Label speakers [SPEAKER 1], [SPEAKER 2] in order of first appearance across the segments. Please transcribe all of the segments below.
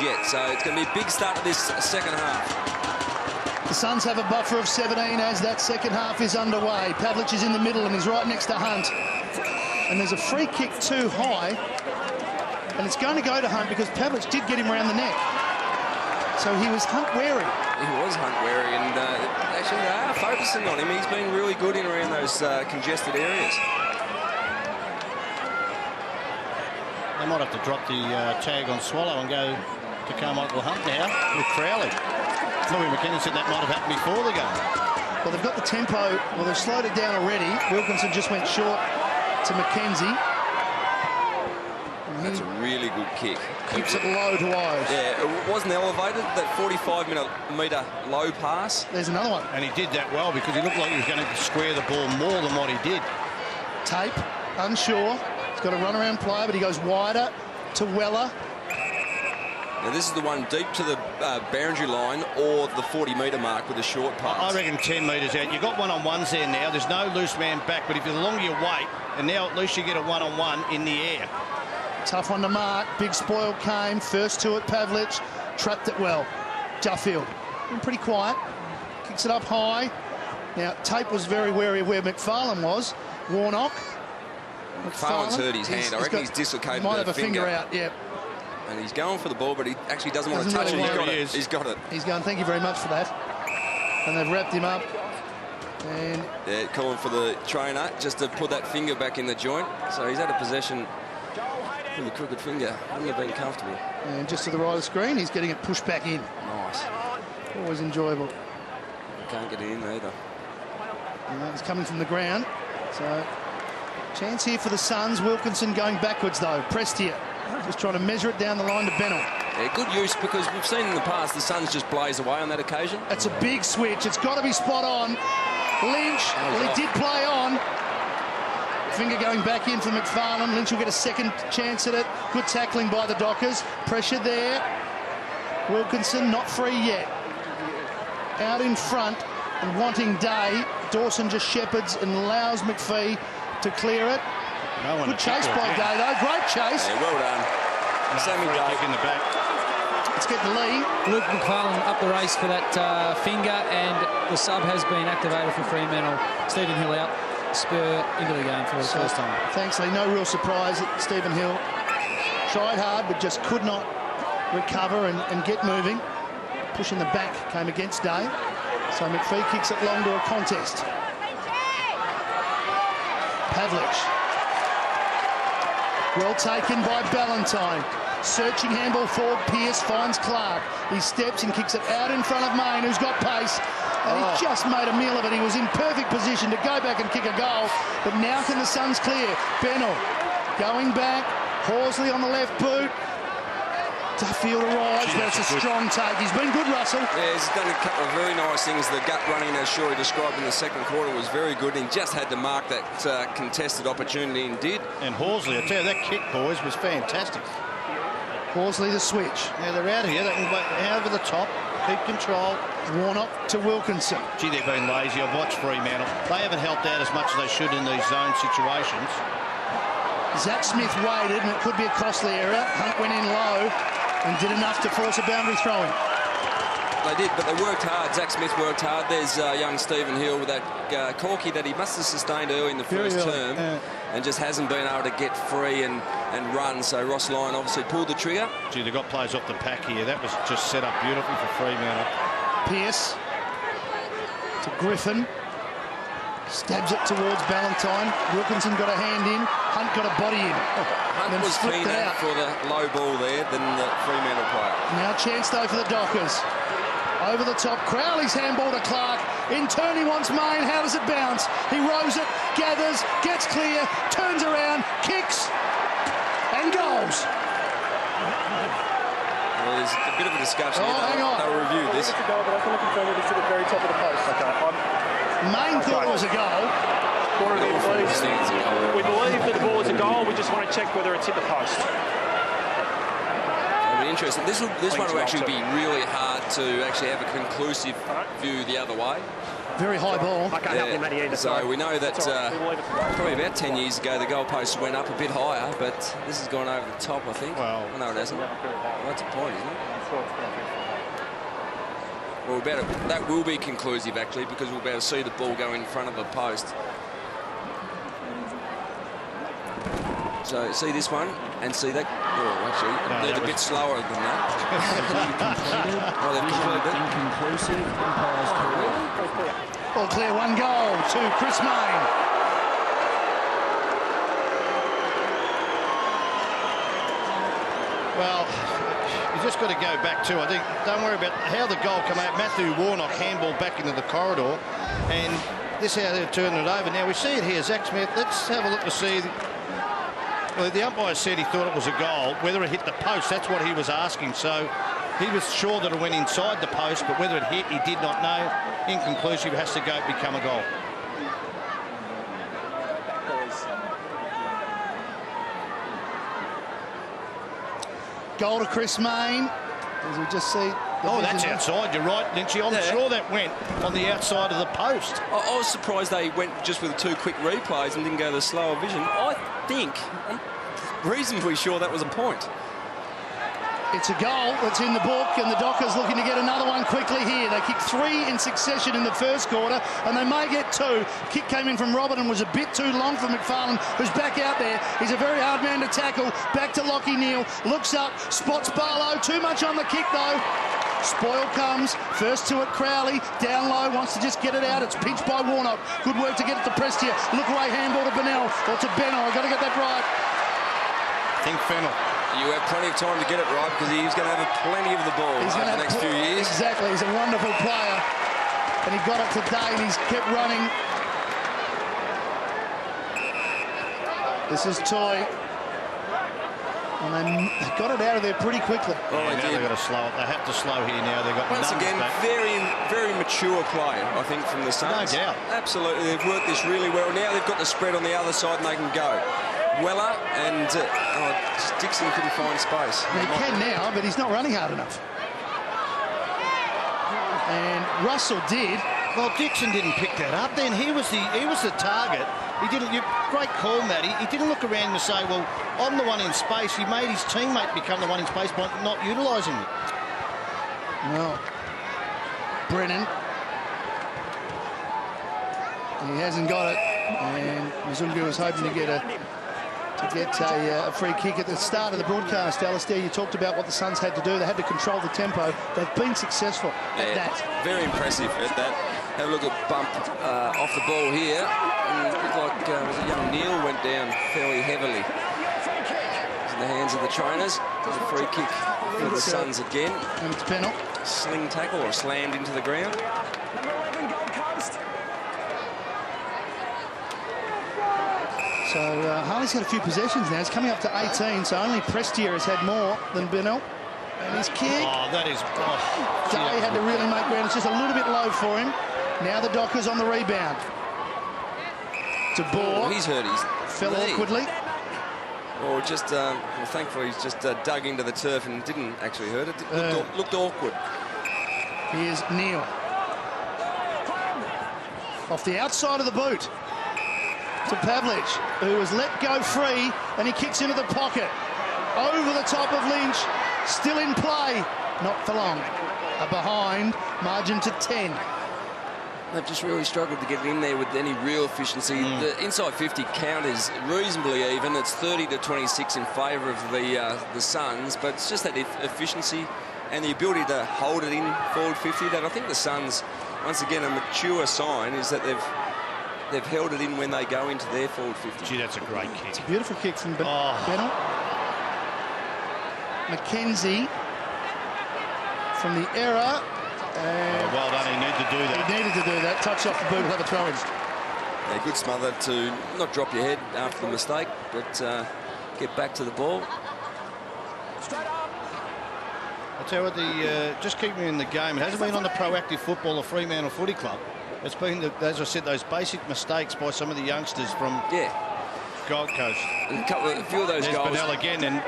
[SPEAKER 1] yet. So it's going to be a big start to this second half.
[SPEAKER 2] The Suns have a buffer of 17 as that second half is underway. Pavlich is in the middle and he's right next to Hunt. And there's a free kick too high. And it's going to go to Hunt because Pavlich did get him around the neck. So he was Hunt wary.
[SPEAKER 1] He was Hunt wary, and actually they are focusing on him. He's been really good in around those congested areas.
[SPEAKER 3] They might have to drop the tag on Swallow and go to Carmichael Hunt now with Crowley. Louis McKinnon said that might have happened before the game.
[SPEAKER 2] Well, they've got the tempo. Well, they've slowed it down already. Wilkinson just went short to McKenzie.
[SPEAKER 1] That's a really good kick.
[SPEAKER 2] Keeps it low to Ives.
[SPEAKER 1] Yeah, it wasn't elevated, that 45-metre low pass.
[SPEAKER 2] There's another one.
[SPEAKER 3] And he did that well because he looked like he was going to square the ball more than what he did.
[SPEAKER 2] Tape, unsure. He's got a run-around player, but he goes wider to Weller.
[SPEAKER 1] Now, this is the one deep to the boundary line or the 40-metre mark with a short pass.
[SPEAKER 3] I reckon 10 metres out. You've got one-on-ones there now. There's no loose man back, but if the longer you wait, and now at least you get a one-on-one in the air.
[SPEAKER 2] Tough one to mark. Big spoil came. First to it, Pavlich. Trapped it well. Duffield. Been pretty quiet. Kicks it up high. Now, Tape was very wary of where McFarlane was. Warnock.
[SPEAKER 1] McFarlane's hurt his hand. I reckon he's dislocated
[SPEAKER 2] might have a finger out, yeah.
[SPEAKER 1] And he's going for the ball, but he actually doesn't want to touch it. He's got it.
[SPEAKER 2] He's going, thank you very much for that. And they've wrapped him up. And
[SPEAKER 1] yeah, calling for the trainer just to put that finger back in the joint. So he's out of possession with a crooked finger. Wouldn't have been comfortable.
[SPEAKER 2] And just to the right of the screen, he's getting it pushed back in.
[SPEAKER 1] Nice.
[SPEAKER 2] Always enjoyable.
[SPEAKER 1] Can't get it in either.
[SPEAKER 2] And he's coming from the ground. So, chance here for the Suns. Wilkinson going backwards, though. Pressed here. Just trying to measure it down the line to Bennell.
[SPEAKER 1] Yeah, good use, because we've seen in the past the Suns just blaze away on that occasion.
[SPEAKER 2] It's a big switch. It's got to be spot on. Lynch, well, he did play on. Finger going back in for McFarlane. Lynch will get a second chance at it. Good tackling by the Dockers. Pressure there. Wilkinson not free yet. Out in front and wanting day. Dawson just shepherds and allows McPhee to clear it. Good chase by Day, though. Great chase.
[SPEAKER 1] Yeah, well done. Sammy Day
[SPEAKER 3] in the back.
[SPEAKER 2] Let's get the lead.
[SPEAKER 4] Luke McFarlane up the race for that finger, and the sub has been activated for Fremantle. Stephen Hill out. Spur into the game for the first time.
[SPEAKER 2] Thanks, Lee. No real surprise that Stephen Hill tried hard, but just could not recover and get moving. Push in the back came against Day. So McPhee kicks it long to a contest. Pavlich. Well taken by Ballantyne. Searching handball forward. Pearce finds Clark. He steps and kicks it out in front of Main, who's got pace. And he just made a meal of it. He was in perfect position to go back and kick a goal. But now can the Suns clear? Bennell going back. Horsley on the left boot. Duffield arrives, but it's a strong take. He's been good, Russell.
[SPEAKER 1] Yeah, he's done a couple of very nice things. The gut running, as Shorey described in the second quarter, was very good. He just had to mark that contested opportunity and did.
[SPEAKER 3] And Horsley, I tell you, that kick, boys, was fantastic.
[SPEAKER 2] Horsley the switch.
[SPEAKER 3] Now they're out here. They can go over the top, keep control.
[SPEAKER 2] Warnock to Wilkinson.
[SPEAKER 3] Gee, they've been lazy. I've watched Fremantle. They haven't helped out as much as they should in these zone situations.
[SPEAKER 2] Zach Smith waited, and it could be a costly error. Hunt went in low and did enough to force a boundary throw-in.
[SPEAKER 1] They did, but they worked hard. Zach Smith worked hard. There's young Stephen Hill with that corky that he must have sustained early in the first term and just hasn't been able to get free and run. So Ross Lyon obviously pulled the trigger.
[SPEAKER 3] Gee, they've got players off the pack here. That was just set up beautifully for Fremantle.
[SPEAKER 2] Pearce to Griffin. Stabs it towards Ballantyne. Wilkinson got a hand in. Hunt got a body in.
[SPEAKER 1] Hunt was cleaner for the low ball there than the Fremantle player.
[SPEAKER 2] Now chance though for the Dockers. Over the top, Crowley's handball to Clark. In turn he wants Main. How does it bounce? He rows it, gathers, gets clear, turns around, kicks, and goals.
[SPEAKER 1] Well, there's a bit of a discussion here.
[SPEAKER 2] Hang on.
[SPEAKER 1] They'll review this.
[SPEAKER 5] It's a goal, but I just want to confirm that it's at the very top of the post. Okay.
[SPEAKER 2] Main thought it was a goal.
[SPEAKER 5] We believe that the ball is a goal. We just want to check whether it's hit the post.
[SPEAKER 1] It'll be interesting. This one will actually be really hard to actually have a conclusive view the other way.
[SPEAKER 2] Very high ball.
[SPEAKER 5] I can't help you, Matty, either.
[SPEAKER 1] So we know that
[SPEAKER 5] Right.
[SPEAKER 1] probably about 10 years ago the goalpost went up a bit higher, but this has gone over the top, I think.
[SPEAKER 3] Well,
[SPEAKER 1] no, it hasn't. Well, that's a point, isn't it? Well, that will be conclusive, actually, because we'll be able to see the ball go in front of the post. So see this one and see that. Oh, actually, they're a bit slower than that. Oh, they've completed it.
[SPEAKER 4] Inconclusive. Umpire's correct.
[SPEAKER 2] All clear, 1 goal to Chris Mayne.
[SPEAKER 3] Well, you just got to go back to, I think, don't worry about how the goal come out. Matthew Warnock handball back into the corridor, and this is how they're turning it over. Now, we see it here, Zach Smith. Let's have a look to see. Well, the umpire said he thought it was a goal. Whether it hit the post, that's what he was asking. So he was sure that it went inside the post, but whether it hit, he did not know. Inconclusive, has to go become a goal.
[SPEAKER 2] Goal to Chris Mayne. As we just see.
[SPEAKER 3] Oh, that's outside. You're right, Lynchy. I'm sure that went on the outside of the post.
[SPEAKER 1] I was surprised they went just with 2 quick replays and didn't go to the slower vision. I'm reasonably sure that was a point.
[SPEAKER 2] It's a goal that's in the book, and the Dockers looking to get another one quickly here. They kicked 3 in succession in the first quarter, and they may get 2. Kick came in from Robert and was a bit too long for McFarlane, who's back out there. He's a very hard man to tackle. Back to Lockie Neal. Looks up, spots Barlow. Too much on the kick, though. Spoil comes. First to it, Crowley. Down low, wants to just get it out. It's pinched by Warnock. Good work to get it to Prestia. Look away, handball to Bennell, or to Bennell. I've got to get that right.
[SPEAKER 3] Think Fennell.
[SPEAKER 1] You have plenty of time to get it right because he's going to have plenty of the ball over the next few years.
[SPEAKER 2] Exactly. He's a wonderful player. And he got it today and he's kept running. This is Toy. And they got it out of there pretty quickly.
[SPEAKER 1] Oh,
[SPEAKER 3] now they've got to slow it. They have to slow here now. They've got
[SPEAKER 1] once again, very mature play, I think, from the Suns.
[SPEAKER 3] No doubt.
[SPEAKER 1] Absolutely. They've worked this really well. Now they've got the spread on the other side and they can go. Weller and Dixon couldn't find space.
[SPEAKER 2] He can now, but he's not running hard enough. And Russell did.
[SPEAKER 3] Well, Dixon didn't pick that up. Then he was the target. He didn't. Great call, Matty. He didn't look around and say, "Well, I'm the one in space." He made his teammate become the one in space by not utilising it.
[SPEAKER 2] Well, Brennan. He hasn't got it, and Mzungu was hoping to get a free kick at the start of the broadcast. Alistair, you talked about what the Suns had to do. They had to control the tempo. They've been successful at that.
[SPEAKER 1] Very impressive at that. Have a look at bump off the ball here. And it looked like was it young Neal went down fairly heavily. It's in the hands of the trainers. There's a free kick for the Suns again.
[SPEAKER 2] And it's Pennell.
[SPEAKER 1] Sling tackle or slammed into the ground.
[SPEAKER 2] So Harley's got a few possessions now. He's coming up to 18, so only Prestia has had more than Bennell. And his kick.
[SPEAKER 3] Oh, that is... Oh,
[SPEAKER 2] Day had to really make ground. It's just a little bit low for him. Now the Dockers on the rebound. To Bohr.
[SPEAKER 1] Oh, he's hurt his
[SPEAKER 2] Fell
[SPEAKER 1] knee.
[SPEAKER 2] awkwardly.
[SPEAKER 1] Or just, well, thankfully, he's just dug into the turf and didn't actually hurt it. Looked awkward.
[SPEAKER 2] Here's Neal. Off the outside of the boot. To Pavlich, who was let go free, and he kicks into the pocket. Over the top of Lynch. Still in play. Not for long. A behind. Margin to 10.
[SPEAKER 1] They've just really struggled to get it in there with any real efficiency. The inside 50 count is reasonably even. It's 30-26 in favour of the Suns, but it's just that efficiency and the ability to hold it in forward 50 that I think the Suns, once again, a mature sign is that they've held it in when they go into their forward 50.
[SPEAKER 3] Gee, that's a great kick.
[SPEAKER 2] It's a beautiful kick from Bennell. McKenzie from the error.
[SPEAKER 3] Well done, he needed to do that.
[SPEAKER 2] He needed to do that. Touch off the boot, have a throw-in.
[SPEAKER 1] Yeah, good smother to not drop your head after the mistake, but get back to the ball.
[SPEAKER 3] I'll tell you what, just keeping in the game, it hasn't been on the proactive football or Fremantle Footy Club. It's been, as I said, those basic mistakes by some of the youngsters from Gold Coast.
[SPEAKER 1] A few of those
[SPEAKER 3] There's
[SPEAKER 1] goals.
[SPEAKER 3] Bennell again, and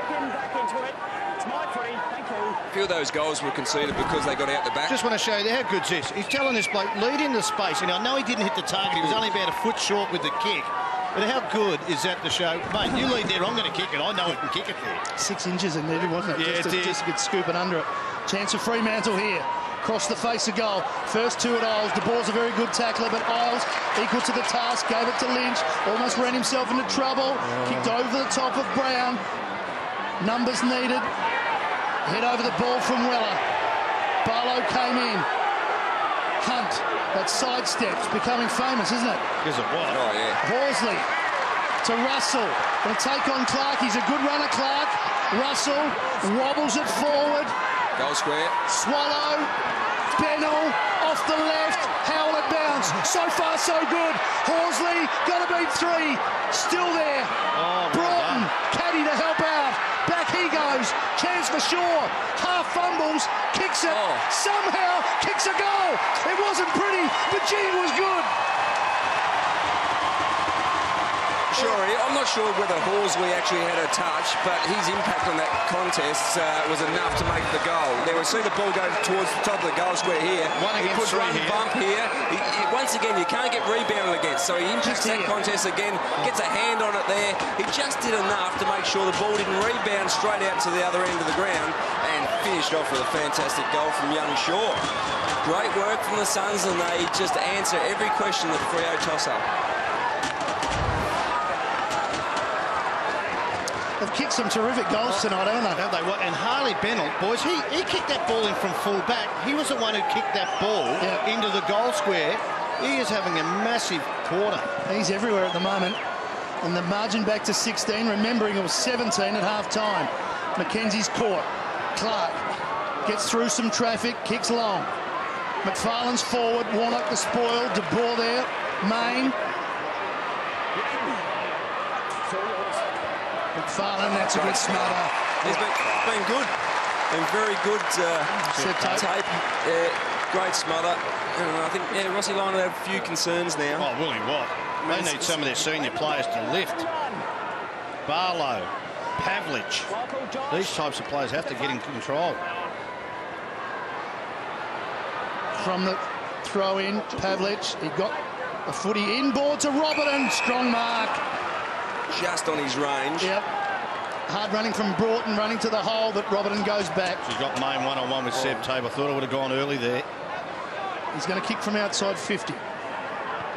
[SPEAKER 1] A few of those goals were conceded because they got out the back.
[SPEAKER 3] Just want to show you how good's this. He's telling this bloke, lead into space. And I know he didn't hit the target. He was only about a foot short with the kick. But how good is that to show, mate, you lead there, I'm going to kick it. I know I can kick it there.
[SPEAKER 2] 6 inches it needed, wasn't it?
[SPEAKER 3] Yeah,
[SPEAKER 2] just to get scooping under it. Chance of Fremantle here. Across the face of goal. First 2 at Isles. De Boer's a very good tackler, but Isles, equal to the task, gave it to Lynch. Almost ran himself into trouble. Kicked over the top of Brown. Numbers needed. Head over the ball from Weller. Barlow came in. Hunt, that sidesteps, becoming famous, isn't it?
[SPEAKER 3] Is it what?
[SPEAKER 1] Oh, yeah.
[SPEAKER 2] Horsley to Russell. Going to take on Clark. He's a good runner, Clark. Russell wobbles it forward.
[SPEAKER 1] Goal square.
[SPEAKER 2] Swallow. Bennell off the left. Howell at bounce. So far, so good. Horsley got to beat 3. Still there.
[SPEAKER 3] Oh,
[SPEAKER 2] Broughton, caddy to help out. Back he goes. Chance for Shaw. Half fumbles. Kicks it. Somehow kicks a goal. It wasn't pretty, but gee, it was good.
[SPEAKER 1] Sure, I'm not sure whether Horsley actually had a touch, but his impact on that contest was enough to make the goal. There we see the ball go towards the top of the goal square here. He puts one bump here. Once again, you can't get rebounded against, so he impacts that contest again, gets a hand on it there. He just did enough to make sure the ball didn't rebound straight out to the other end of the ground and finished off with a fantastic goal from young Shaw. Great work from the Suns, and they just answer every question that Freo toss up.
[SPEAKER 2] They've kicked some terrific goals tonight, haven't they?
[SPEAKER 3] Have they? And Harley Bennell, boys, he kicked that ball in from full back. He was the one who kicked that ball into the goal square. He is having a massive quarter.
[SPEAKER 2] He's everywhere at the moment. And the margin back to 16, remembering it was 17 at half-time. Mackenzie's caught. Clark gets through some traffic, kicks long. McFarlane's forward, Warnock the spoil, De Boer there, Main. McFarlane, that's a good smother.
[SPEAKER 1] He's been good. Been very good tape. Great smother. And I think, Rossi Lyon will have a few concerns now.
[SPEAKER 3] Oh, will he what? They need some of their senior players to lift. Barlow, Pavlich. These types of players have to get in control.
[SPEAKER 2] From the throw-in, Pavlich, he got a footy inboard to Robertson. Strong mark.
[SPEAKER 1] Just on his range.
[SPEAKER 2] Yep. Hard running from Broughton, running to the hole, but Robertson goes back.
[SPEAKER 3] She's got Main one-on-one with Seb Tabe. I thought I would have gone early there.
[SPEAKER 2] He's going to kick from outside 50.
[SPEAKER 3] They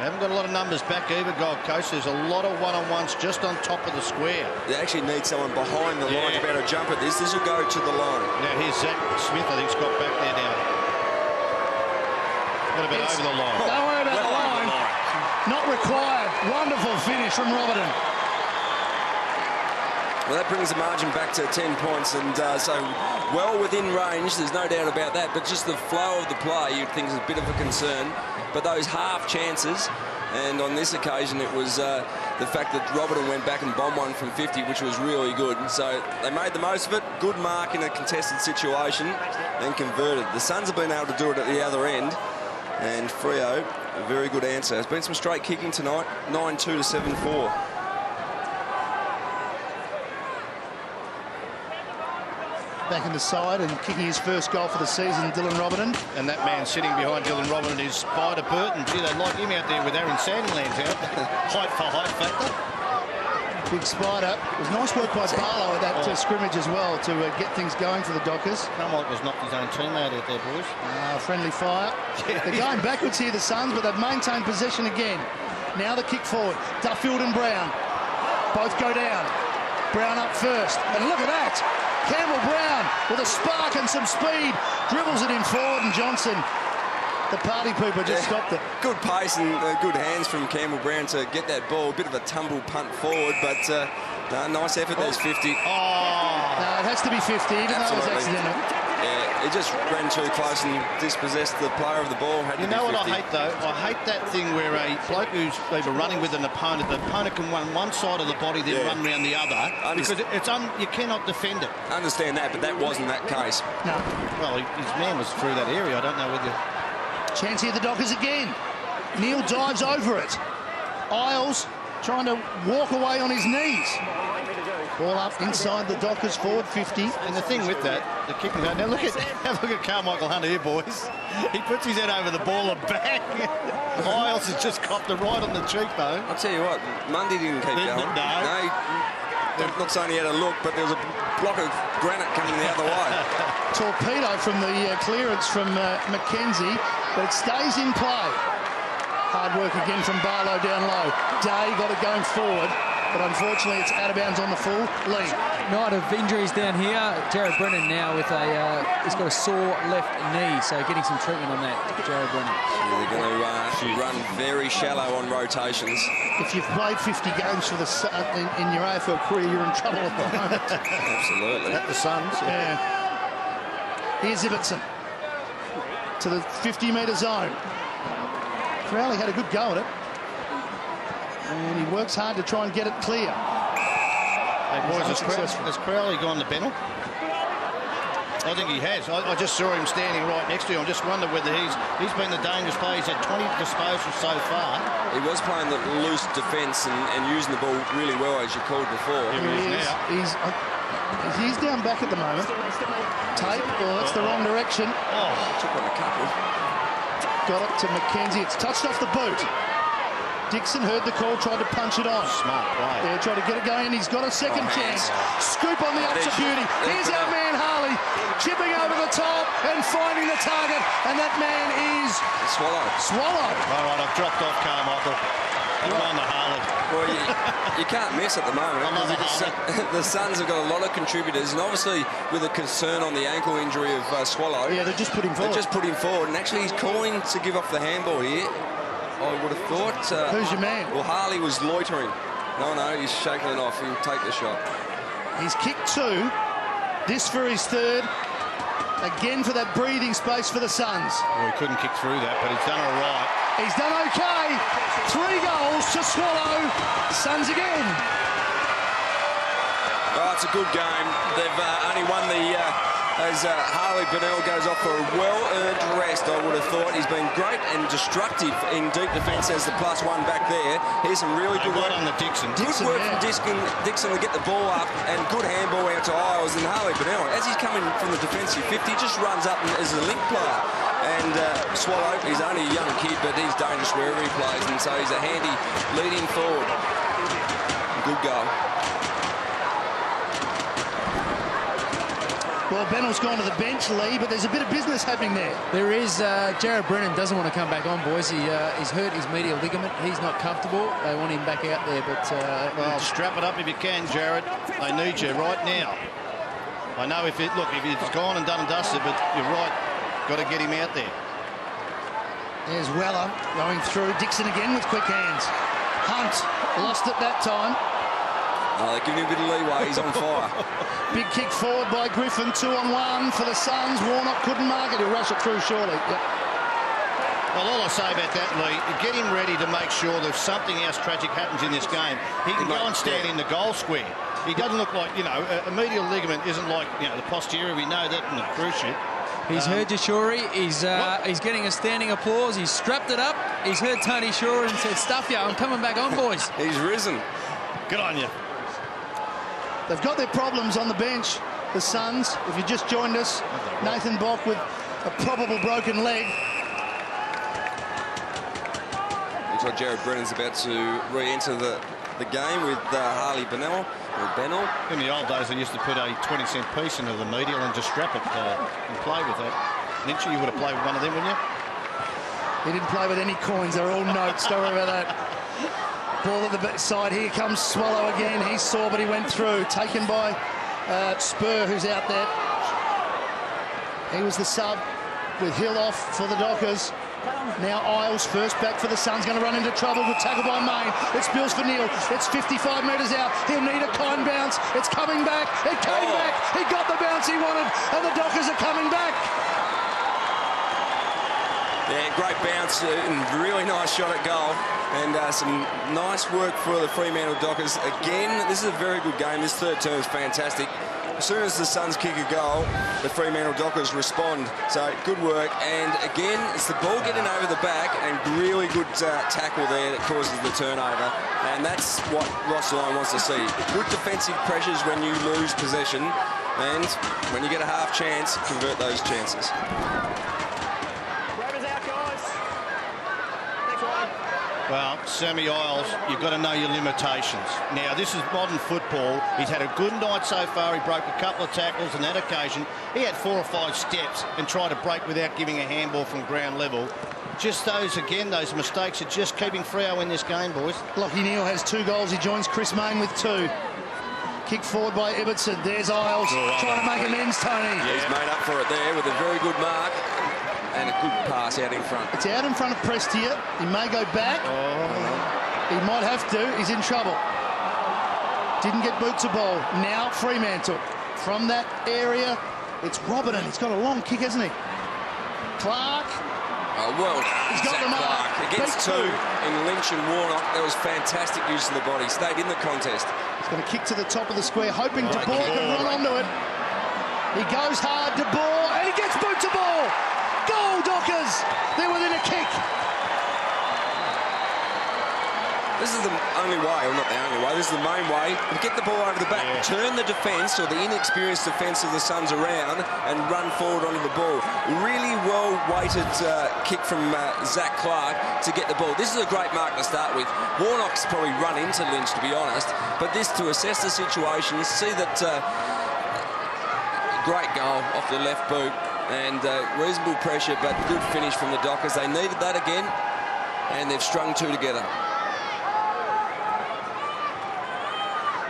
[SPEAKER 3] haven't got a lot of numbers back either, Gold Coast. There's a lot of one-on-ones just on top of the square.
[SPEAKER 1] They actually need someone behind the line to be able to jump at this. This will go to the line.
[SPEAKER 3] Now here's Zach Smith, I think's got back there now. What about over the line?
[SPEAKER 2] Don't worry about the line. Not required. Wonderful finish from Robertson.
[SPEAKER 1] Well, that brings the margin back to 10 points, and so well within range, there's no doubt about that, but just the flow of the play you'd think is a bit of a concern. But those half chances, and on this occasion it was the fact that Robertson went back and bombed one from 50, which was really good. So they made the most of it. Good mark in a contested situation and converted. The Suns have been able to do it at the other end, and Freo, a very good answer. There's been some straight kicking tonight, 9-2 to 7-4.
[SPEAKER 2] Back in the side and kicking his first goal for the season, Dylan Robertson.
[SPEAKER 3] And that man sitting behind Dylan Robertson is Spider Burton. Gee, they like him out there with Aaron Sandlands out. Height for height factor.
[SPEAKER 2] Big Spider. It was nice work by Barlow at that scrimmage as well to get things going for the Dockers.
[SPEAKER 3] Carmike was knocked his own teammate out there, boys.
[SPEAKER 2] Friendly fire. They're going backwards here, the Suns, but they've maintained possession again. Now the kick forward. Duffield and Brown. Both go down. Brown up first. And look at that. Campbell Brown with a spark and some speed. Dribbles it in forward, and Johnson, the party pooper, just stopped it.
[SPEAKER 1] Good pace and good hands from Campbell Brown to get that ball. A bit of a tumble punt forward, but nice effort. There's 50.
[SPEAKER 2] No, it has to be 50, even though it was accidental.
[SPEAKER 1] Yeah, he just ran too close and dispossessed the player of the ball.
[SPEAKER 3] You know what I hate, though? I hate that thing where a bloke who's either running with an opponent, the opponent can run one side of the body, then run around the other, because you cannot defend it.
[SPEAKER 1] I understand that, but that wasn't that case.
[SPEAKER 2] No.
[SPEAKER 3] Well, his man was through that area. I don't know whether...
[SPEAKER 2] Chance here, the Dockers again. Neil dives over it. Isles trying to walk away on his knees. Ball up inside the Dockers forward 50.
[SPEAKER 3] And the thing with that, the kicking. Now look at Carmichael Hunter here, boys. He puts his head over the ball and bang. Isles has just copped it right on the cheekbone.
[SPEAKER 1] I'll tell you what, Mundy didn't keep going. No. I'm not saying he had a look, but there was a block of granite coming the other way.
[SPEAKER 2] Torpedo from the clearance from Mackenzie, but it stays in play. Hard work again from Barlow down low. Day got it going forward, but unfortunately it's out of bounds on the full lead.
[SPEAKER 4] Night of injuries down here. Jared Brennan now with he's got a sore left knee, so getting some treatment on that, Jared Brennan.
[SPEAKER 1] They're going to run very shallow on rotations.
[SPEAKER 2] If you've played 50 games for the in your AFL career, you're in trouble at the moment.
[SPEAKER 1] Absolutely.
[SPEAKER 3] At the Suns.
[SPEAKER 2] Yeah. Here's Ibbotson to the 50-metre zone. Crowley had a good go at it. And he works hard to try and get it clear.
[SPEAKER 3] Hey, boys, has Crowley gone to Bennell? I think he has. I just saw him standing right next to him. I just wonder whether he's been the dangerous player. He's had 20 disposals so far.
[SPEAKER 1] He was playing the loose defence and using the ball really well, as you called before.
[SPEAKER 2] He's down back at the moment. Tape, that's the wrong direction.
[SPEAKER 1] Took on a couple.
[SPEAKER 2] Got it to Mackenzie. It's touched off the boot. Dixon heard the call, tried to punch it on.
[SPEAKER 3] Smart play.
[SPEAKER 2] Yeah, tried to get it going. He's got a second chance. Scoop on the Ops of Beauty. Here's our man Harley, chipping over the top and finding the target. And that man is... Swallow.
[SPEAKER 3] All right, I've dropped off Carmichael. I'm on the Harley.
[SPEAKER 1] Well, you can't miss at the moment. The Suns have got a lot of contributors, and obviously with a concern on the ankle injury of Swallow.
[SPEAKER 2] Yeah, they just put him forward.
[SPEAKER 1] And actually he's calling to give off the handball here. I would have thought...
[SPEAKER 2] Who's your man?
[SPEAKER 1] Well, Harley was loitering. No, he's shaking it off. He'll take the shot.
[SPEAKER 2] He's kicked 2. This for his 3rd. Again for that breathing space for the Suns.
[SPEAKER 3] Well, he couldn't kick through that, but he's done all right.
[SPEAKER 2] He's done OK. 3 goals to Swallow. Suns again.
[SPEAKER 1] Oh, it's a good game. They've only won the... as Harley Bennell goes off for a well-earned rest, I would have thought. He's been great and destructive in deep defence as the +1 back there. Here's some really good work
[SPEAKER 3] on the Dixon.
[SPEAKER 1] Good work from Dixon to get the ball up, and good handball out to Isles. And Harley Bennell, as he's coming from the defensive 50, just runs up as a link player. And Swallow, he's only a young kid, but he's dangerous wherever he plays, and so he's a handy leading forward. Good goal.
[SPEAKER 2] Well, Bennell's gone to the bench, Lee, but there's a bit of business happening there.
[SPEAKER 4] There is. Jared Brennan doesn't want to come back on, boys. He's hurt his medial ligament. He's not comfortable. They want him back out there, but...
[SPEAKER 3] well, strap it up if you can, Jared. They need you right now. I know if it's gone and done and dusted, but you're right. Got to get him out there.
[SPEAKER 2] There's Weller going through. Dixon again with quick hands. Hunt lost it that time.
[SPEAKER 1] They're giving him a bit of leeway. He's on fire.
[SPEAKER 2] Big kick forward by Griffin. 2-on-1 for the Suns. Warnock couldn't mark it. He'll rush it through surely. Yep.
[SPEAKER 3] Well, all I say about that, Lee, get him ready to make sure that something else tragic happens in this game. He can go and stand in the goal square. He doesn't look like, a medial ligament isn't like, the posterior. We know that in the cruciate.
[SPEAKER 4] He's heard Shorey. He's getting a standing applause. He's strapped it up. He's heard Tony Shore and said, "Stuff ya, I'm coming back on, boys."
[SPEAKER 1] He's risen.
[SPEAKER 3] Good on you.
[SPEAKER 2] They've got their problems on the bench, the Suns. If you just joined us, Nathan Bock with a probable broken leg.
[SPEAKER 1] Looks like Jared Brennan's about to re-enter the game with Harley Bennell.
[SPEAKER 3] In the old days, they used to put a 20-cent piece into the medial and just strap it and play with that. Didn't you? You would have played with one of them, wouldn't you?
[SPEAKER 2] He didn't play with any coins. They're all notes. Don't worry about that. Ball at the side. Here comes Swallow again. He saw, but he went through. Taken by Spur, who's out there. He was the sub with Hill off for the Dockers. Now Isles first back for the Suns. Going to run into trouble. Good tackle by Main. It's Bills for Neil. It's 55 metres out. He'll need a kind bounce. It's coming back. It came back. He got the bounce he wanted, and the Dockers are coming back.
[SPEAKER 1] Yeah, great bounce and really nice shot at goal. And some nice work for the Fremantle Dockers. Again, this is a very good game. This third term is fantastic. as soon as the Suns kick a goal, the Fremantle Dockers respond. So good work. And again, it's the ball getting over the back and really good tackle there that causes the turnover. And that's what Ross Lyon wants to see. Good defensive pressures when you lose possession. And when you get a half chance, convert those chances.
[SPEAKER 3] Well, Sammy Isles, you've got to know your limitations. Now, this is modern football. He's had a good night so far. He broke a couple of tackles on that occasion. He had 4 or 5 steps and tried to break without giving a handball from ground level. Just those mistakes are just keeping Freo in this game, boys.
[SPEAKER 2] Lachie Neale has 2 goals. He joins Chris Mayne with 2. Kick forward by Everton. There's Isles trying to make amends, Tony.
[SPEAKER 1] Yeah, he's made up for it there with a very good mark. And a good pass out in front.
[SPEAKER 2] It's out in front of Prestia. He may go back. He might have to. He's in trouble. Didn't get boot to ball. Now Fremantle. From that area, it's Robinson. He's got a long kick, hasn't he? Clark.
[SPEAKER 1] Oh, well done.
[SPEAKER 2] He's got the mark.
[SPEAKER 1] Against 2 in Lynch and Warnock. That was fantastic use of the body. Stayed in the contest.
[SPEAKER 2] He's going to kick to the top of the square, hoping De Boer can run onto it. He goes hard, De Boer, and he gets boot to ball. Goal, Dockers! They're within a kick.
[SPEAKER 1] This is the only way, or not the only way, this is the main way to get the ball over the back, turn the defence or the inexperienced defence of the Suns around and run forward onto the ball. Really well-weighted kick from Zach Clark to get the ball. This is a great mark to start with. Warnock's probably run into Lynch, to be honest, but this to assess the situation, see that great goal off the left boot. And reasonable pressure, but good finish from the Dockers. They needed that again, and they've strung 2 together.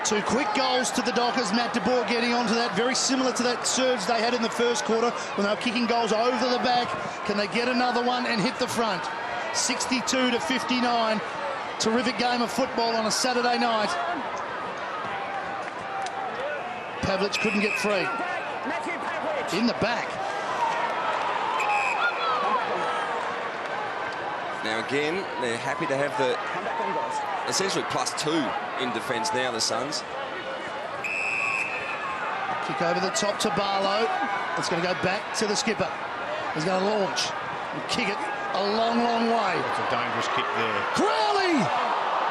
[SPEAKER 2] 2 quick goals to the Dockers. Matt De Boer getting onto that. Very similar to that surge they had in the first quarter when they were kicking goals over the back. Can they get another one and hit the front? 62-59. Terrific game of football on a Saturday night. Pavlich couldn't get free. In the back.
[SPEAKER 1] Now again, they're happy to have the essentially +2 in defence now, the Suns.
[SPEAKER 2] Kick over the top to Barlow. It's going to go back to the skipper. He's going to launch and kick it a long, long way.
[SPEAKER 3] It's a dangerous kick there.
[SPEAKER 2] Crowley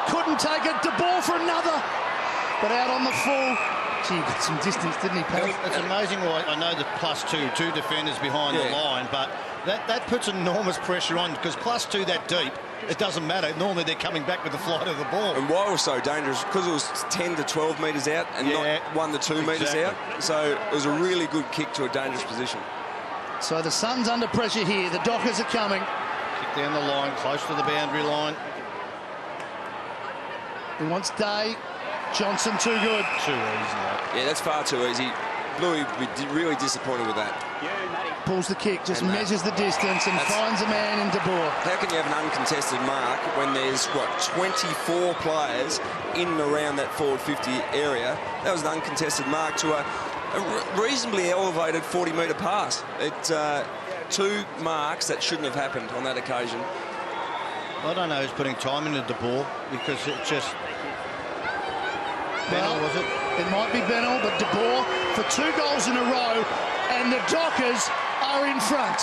[SPEAKER 2] couldn't take it. De Boer for another, but out on the full. Gee, he got some distance, didn't he, Pat?
[SPEAKER 3] It's amazing why I know the +2 defenders behind the line, but that puts enormous pressure on because +2 that deep, it doesn't matter. Normally they're coming back with the flight of the ball.
[SPEAKER 1] And why it was so dangerous, because it was 10 to 12 metres out and not 1 to 2 metres out. So it was a really good kick to a dangerous position.
[SPEAKER 2] So the Suns under pressure here. The Dockers are coming.
[SPEAKER 3] Kick down the line, close to the boundary line.
[SPEAKER 2] He wants Day. Johnson too good.
[SPEAKER 3] Too easy.
[SPEAKER 1] Yeah, that's far too easy. Bluey would be really disappointed with that.
[SPEAKER 2] Pulls the kick, just measures the distance and finds a man in De Boer.
[SPEAKER 1] How can you have an uncontested mark when there's, 24 players in and around that forward 50 area? That was an uncontested mark to a reasonably elevated 40-metre pass. It's 2 marks that shouldn't have happened on that occasion.
[SPEAKER 3] I don't know who's putting time into De Boer because it just... Bennell, was it?
[SPEAKER 2] It might be Bennell, but De Boer for 2 goals in a row, and the Dockers are in front.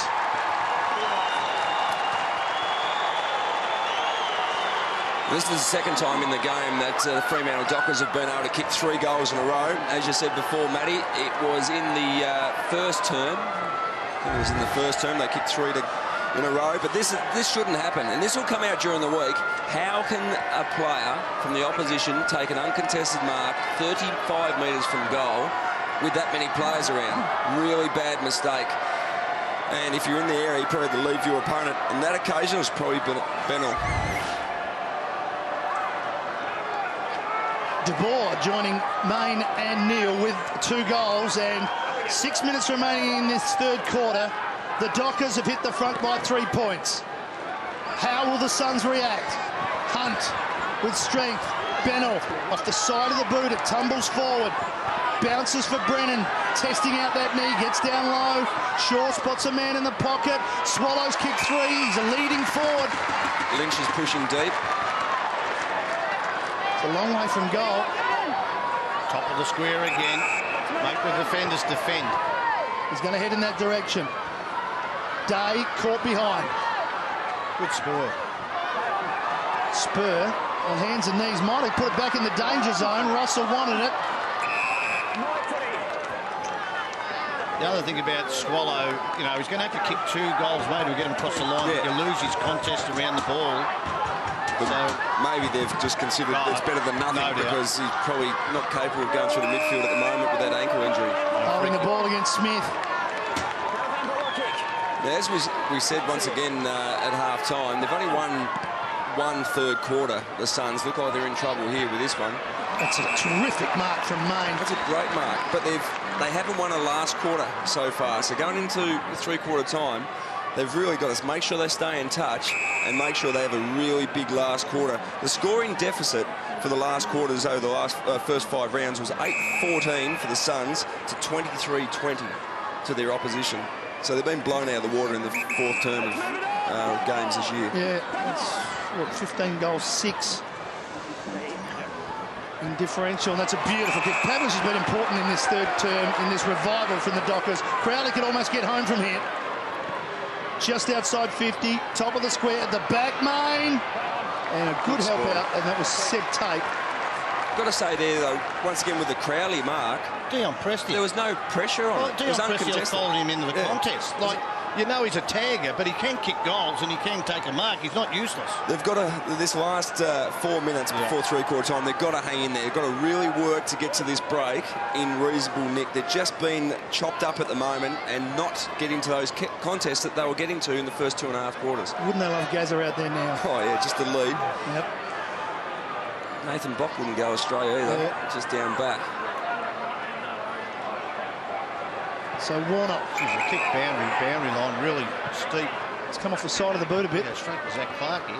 [SPEAKER 1] This is the second time in the game that the Fremantle Dockers have been able to kick 3 goals in a row. As you said before, Matty, it was in the first term. I think it was in the first term they kicked 3 in a row, but this shouldn't happen, and this will come out during the week. How can a player from the opposition take an uncontested mark 35 metres from goal with that many players around? Really bad mistake. And if you're in the area, you probably have to leave your opponent. On that occasion, it was probably Bennell.
[SPEAKER 2] De Boer joining Mayne and Neale with 2 goals, and 6 minutes remaining in this third quarter. The Dockers have hit the front by 3 points. How will the Suns react? Hunt with strength. Bennell off the side of the boot. It tumbles forward. Bounces for Brennan. Testing out that knee. Gets down low. Shaw spots a man in the pocket. Swallows kick 3. He's leading forward.
[SPEAKER 1] Lynch is pushing deep.
[SPEAKER 2] It's a long way from goal.
[SPEAKER 3] Top of the square again. Make the defenders defend.
[SPEAKER 2] He's going to head in that direction. Day caught behind.
[SPEAKER 3] Good spur.
[SPEAKER 2] Spur on hands and knees. Might have put it back in the danger zone. Russell wanted it.
[SPEAKER 3] The other thing about Swallow, you know, he's going to have to kick 2 goals maybe to get him across the line.
[SPEAKER 1] Yeah.
[SPEAKER 3] He can lose his contest around the ball.
[SPEAKER 1] But
[SPEAKER 3] so
[SPEAKER 1] maybe they've just considered it's better than nothing, because he's probably not capable of going through the midfield at the moment with that ankle injury.
[SPEAKER 2] Holding the ball against Smith.
[SPEAKER 1] Now, as we said once again at half-time, they've only won one third quarter. The Suns look like they're in trouble here with this one.
[SPEAKER 2] That's a terrific mark from Maine.
[SPEAKER 1] That's a great mark, but they haven't won a last quarter so far. So going into the 3-quarter time, they've really got to make sure they stay in touch and make sure they have a really big last quarter. The scoring deficit for the last quarters over the last first 5 rounds was 8-14 for the Suns to 23-20 to their opposition. So they've been blown out of the water in the 4th term of games this year.
[SPEAKER 2] Yeah, that's what, 15 goals, 6 in differential, and that's a beautiful kick. Pavlich has been important in this 3rd term, in this revival from the Dockers. Crowley could almost get home from here. Just outside 50, top of the square at the back, Maine. And a good help out, and that was Seb Tate.
[SPEAKER 1] Got to say there, though, once again with the Crowley mark,
[SPEAKER 3] Dion Presti.
[SPEAKER 1] there was no pressure on it. It was
[SPEAKER 3] Dion Presti
[SPEAKER 1] uncontested.
[SPEAKER 3] following him into the contest. Like, you know he's a tagger, but he can kick goals and he can take a mark. He's not useless.
[SPEAKER 1] They've got to, this last 4 minutes before 3-quarter time, they've got to hang in there. They've got to really work to get to this break in reasonable nick. They've just been chopped up at the moment and not getting to those contests that they were getting to in the first 2.5 quarters.
[SPEAKER 2] Wouldn't they love Gazza out there now?
[SPEAKER 1] Oh, yeah, just the lead.
[SPEAKER 2] Yep.
[SPEAKER 1] Nathan Bock wouldn't go Australia either, just down back.
[SPEAKER 2] So Warnock.
[SPEAKER 3] She's a kick boundary line, really steep.
[SPEAKER 2] It's come off the side of the boot a bit.
[SPEAKER 3] Yeah, straight to Zach Clark here.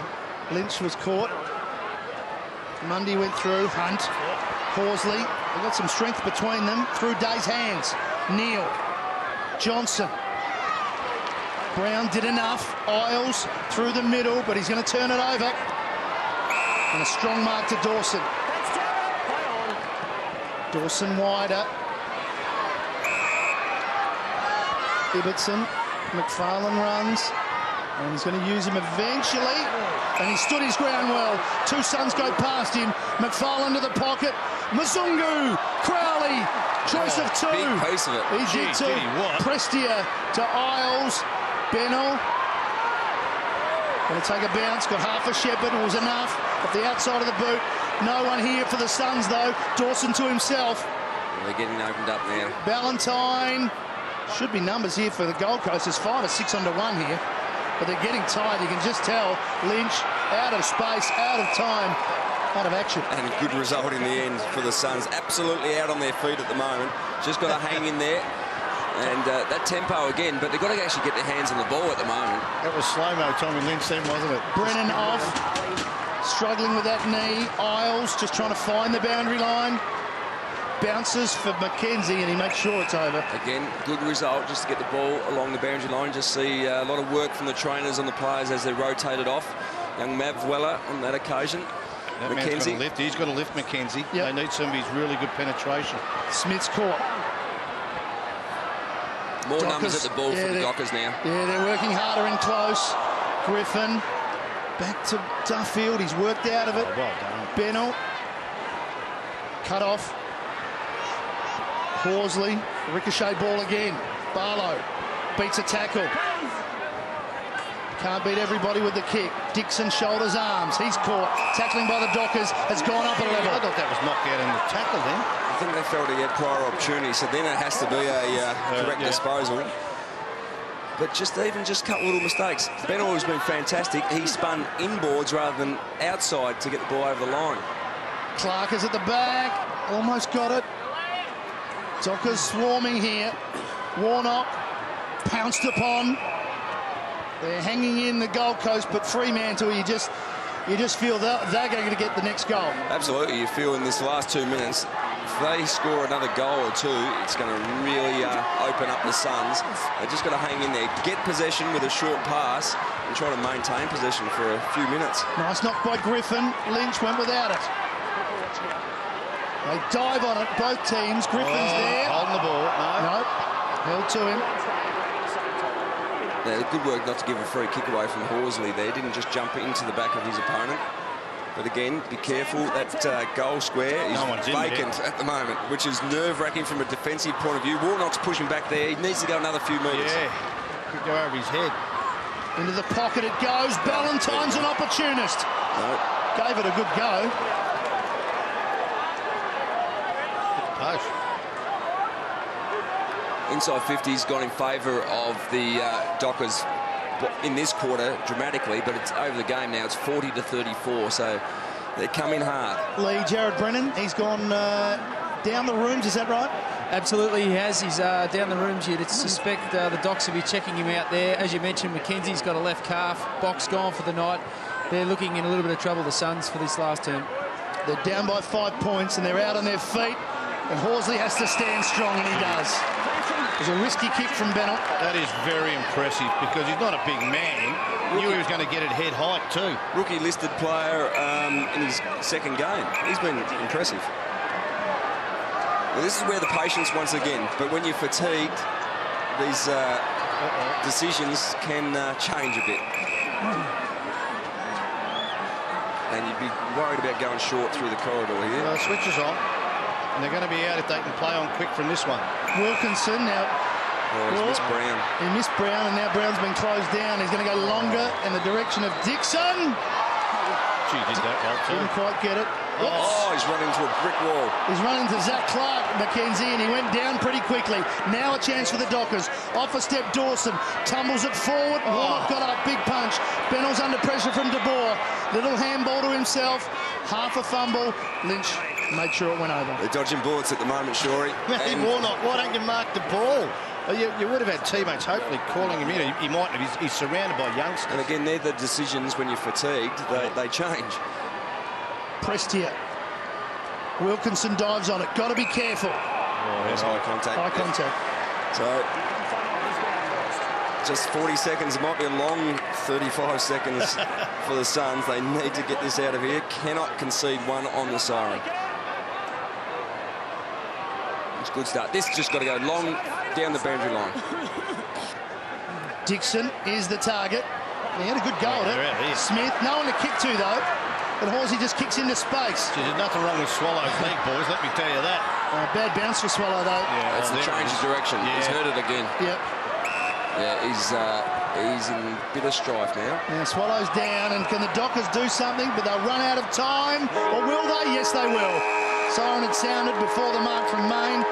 [SPEAKER 2] Lynch was caught. Mundy went through. Hunt. Horsley. They've got some strength between them. Through Day's hands. Neal. Johnson. Brown did enough. Isles through the middle, but he's going to turn it over. And a strong mark to Dawson. Dawson wider. Ibbotson. McFarlane runs. And he's going to use him eventually. And he stood his ground well. 2 Suns go past him. McFarlane to the pocket. Mzungu. Crowley. Choice of 2.
[SPEAKER 1] Big piece of it.
[SPEAKER 2] He did too. Prestia to Isles. Bennell. Going to take a bounce. Got half a shepherd. It was enough. At the outside of the boot. No one here for the Suns though. Dawson to himself.
[SPEAKER 1] They're getting opened up now.
[SPEAKER 2] Ballantyne. Should be numbers here for the Gold Coast. There's 5 or 6 under 1 here. But they're getting tired. You can just tell. Lynch out of space, out of time, out of action.
[SPEAKER 1] And a good result in the end for the Suns. Absolutely out on their feet at the moment. Just got to hang in there. And that tempo again, but they've got to actually get their hands on the ball at the moment.
[SPEAKER 3] That was slow-mo Tommy Lynch then, wasn't it?
[SPEAKER 2] Brennan off. Struggling with that knee. Isles just trying to find the boundary line. Bounces for Mackenzie, and he makes sure it's over.
[SPEAKER 1] Again, good result just to get the ball along the boundary line. Just see a lot of work from the trainers on the players as they rotated off. Young Mav Weller on that occasion.
[SPEAKER 3] That man's got to lift. He's got to lift Mackenzie.
[SPEAKER 2] Yep.
[SPEAKER 3] They need some of his really good penetration.
[SPEAKER 2] Smith's caught.
[SPEAKER 1] More
[SPEAKER 2] Dockers,
[SPEAKER 1] numbers at the ball for the Dockers now.
[SPEAKER 2] Yeah, they're working harder in close. Griffin back to Duffield. He's worked out of it.
[SPEAKER 3] Oh, well done.
[SPEAKER 2] Bennell. Cut off. Horsley. Ricochet ball again. Barlow beats a tackle. Can't beat everybody with the kick. Dixon shoulders arms. He's caught. Tackling by the Dockers has gone up a level.
[SPEAKER 3] I thought that was knocked out in the tackle then.
[SPEAKER 1] I think they felt he had prior opportunity, so then it has to be a correct disposal. But just a couple little mistakes. Bennell has been fantastic. He spun inboards rather than outside to get the ball over the line.
[SPEAKER 2] Clark is at the back. Almost got it. Dockers swarming here. Warnock pounced upon. They're hanging in the Gold Coast, but Fremantle, you just feel they're going to get the next goal.
[SPEAKER 1] Absolutely, you feel in this last 2 minutes, if they score another goal or 2, it's going to really open up the Suns. They've just got to hang in there, get possession with a short pass, and try to maintain possession for a few minutes.
[SPEAKER 2] Nice knock by Griffin. Lynch went without it. They dive on it, both teams. Griffin's there.
[SPEAKER 3] Holding the ball. No.
[SPEAKER 2] Nope. Held to him.
[SPEAKER 1] Yeah, good work not to give a free kick away from Horsley there. Didn't just jump into the back of his opponent. But again, be careful. That goal square is vacant at the moment, which is nerve-wracking from a defensive point of view. Warnock's pushing back there. He needs to go another few metres.
[SPEAKER 3] Yeah, could go over his head.
[SPEAKER 2] Into the pocket it goes. Ballantyne's an opportunist.
[SPEAKER 1] No.
[SPEAKER 2] Gave it a good go.
[SPEAKER 3] Post.
[SPEAKER 1] Inside 50's gone in favour of the Dockers in this quarter dramatically, but it's over the game now. It's 40-34, so they're coming hard.
[SPEAKER 2] Lee, Jared Brennan, he's gone down the rooms, is that right?
[SPEAKER 4] Absolutely, he has. He's down the rooms. You'd suspect the Docs will be checking him out there. As you mentioned, McKenzie's got a left calf. Box gone for the night. They're looking in a little bit of trouble, the Suns, for this last term.
[SPEAKER 2] They're down by 5 points and they're out on their feet. And Horsley has to stand strong, and he does. There's a risky kick from Bennett.
[SPEAKER 3] That is very impressive because he's not a big man. Knew he was going to get it head height too.
[SPEAKER 1] Rookie listed player in his second game. He's been impressive. Well, this is where the patience once again. But when you're fatigued, these decisions can change a bit. And you'd be worried about going short through the corridor here.
[SPEAKER 3] Well, the switch is on. And they're going to be out if they can play on quick from this one.
[SPEAKER 2] Wilkinson now.
[SPEAKER 1] Oh, he's missed Brown.
[SPEAKER 2] He missed Brown, and now Brown's been closed down. He's going to go longer in the direction of Dixon.
[SPEAKER 3] Gee, did that well too.
[SPEAKER 2] Didn't quite get it.
[SPEAKER 1] Oh, he's run into a brick wall.
[SPEAKER 2] He's run into Zach Clark, McKenzie, and he went down pretty quickly. Now a chance for the Dockers. Off a step, Dawson tumbles it forward. Warnock got up, big punch. Bennell's under pressure from De Boer. Little handball to himself. Half a fumble. Lynch made sure it went over.
[SPEAKER 1] They're dodging bullets at the moment, Shorey.
[SPEAKER 3] Hey, Warnock, why don't you mark the ball? You would have had teammates hopefully calling him in. He might have. He's surrounded by youngsters.
[SPEAKER 1] And again, they're the decisions when you're fatigued. They change.
[SPEAKER 2] Pressed here. Wilkinson dives on it. Got to be careful.
[SPEAKER 1] Oh, there's eye contact.
[SPEAKER 2] Eye contact.
[SPEAKER 1] So, just 40 seconds. It might be a long 35 seconds for the Suns. They need to get this out of here. Cannot concede one on the siren. It's a good start. This just got to go long down the boundary line.
[SPEAKER 2] Dixon is the target. He had a good go at it. Smith, no one to kick to though. But Horsey just kicks into space.
[SPEAKER 3] Gee, there's nothing wrong with Swallow's leg, boys, let me tell you that.
[SPEAKER 2] Bad bounce for Swallow though.
[SPEAKER 1] Yeah, that's the change of direction. Yeah. He's heard it again.
[SPEAKER 2] Yep.
[SPEAKER 1] Yeah, he's in a bit of strife now.
[SPEAKER 2] Now Swallow's down, and can the Dockers do something? But they'll run out of time. Or will they? Yes, they will. Siren had sounded before the mark from Maine.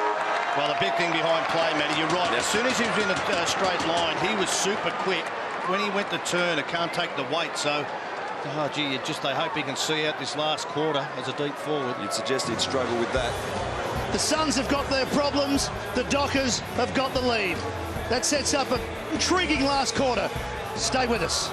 [SPEAKER 3] Well, the big thing behind play, Matty, you're right. Yep. As soon as he was in a straight line, he was super quick. When he went to turn, it can't take the weight, so... Oh, gee, they hope he can see out this last quarter as a deep forward.
[SPEAKER 1] You'd suggest he'd struggle with that.
[SPEAKER 2] The Suns have got their problems. The Dockers have got the lead. That sets up an intriguing last quarter. Stay with us.